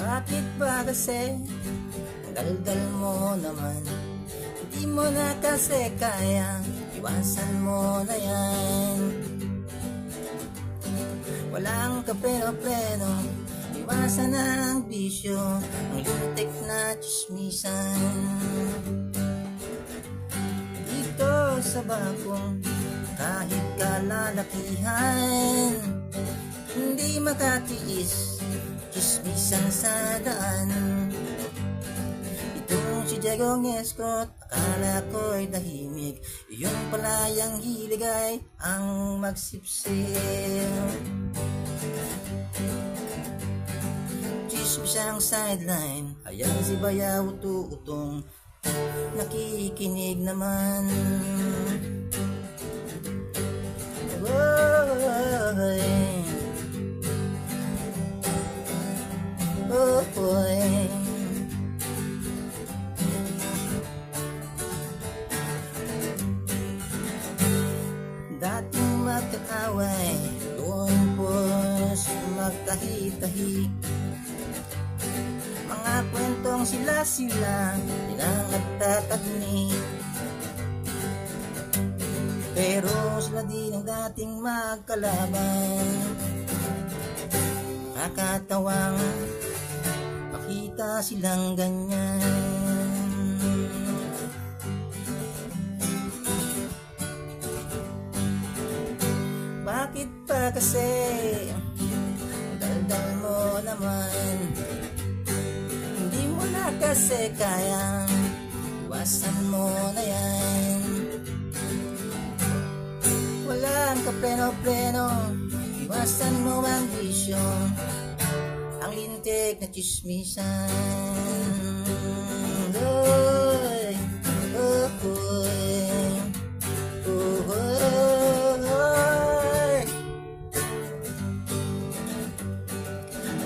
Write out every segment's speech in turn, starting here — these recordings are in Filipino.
Bakit ba kasi daldal mo naman? Hindi mo na kasi kaya, iwasan mo na yan. Walang kapeno-pleno, iwasan ang bisyo, ang lintik na chismisan. Dito sa bagong kahit kalalakihan, hindi makatiis chismisan sa daan. Itong si Diego Escort, akala ko'y tahimik, yung palayang hilig ay ang magsipsip. Chismisang sideline, ayan si Bayaw Ututong, nakikinig naman. Oh boy. Dating magkaaway, doon pos magkahitahi. Mga kwentong sila-sila, nilang nagtatagni. Pero sila din ang dating magkalaban. Nakakatawang makita silang ganyan. Bakit pa kasi daldal mo naman? Hindi mo na kasi kaya, iwasan mo na yan. Walang kapleno-pleno, iwasan mo ang bisyo, ang lintik na chismisan. Oy, oh boy, oh boy.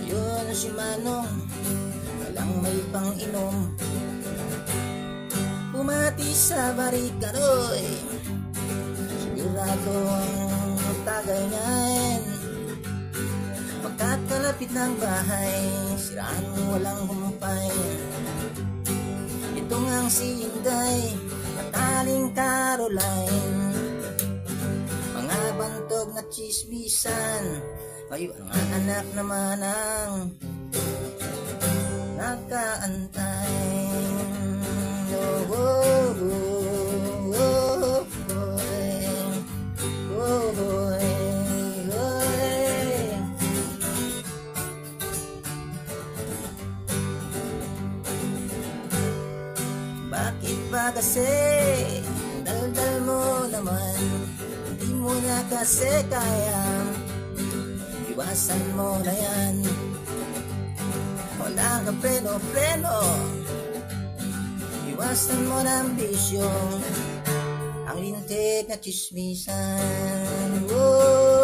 Ayun si Manong, walang may pang-inom, pumati sa barikadoy. Sigurado ang tagay niyan, pagkakalapit ng bahay, siraan walang humpay. Ito ngang si Inday at Aling Caroline, mga bantog na chismisan, kayo ang anak naman ang nagkaantay. Oh, oh, oh, oh, boy. Oh, boy. Boy. Bakit ba kasi daldal mo naman? Hindi mo na kasi kaya, iwasan mo na yan. Wala kang pleno-pleno, iwasan mo na ang bisyo, ang lintik na chismisan. Oh.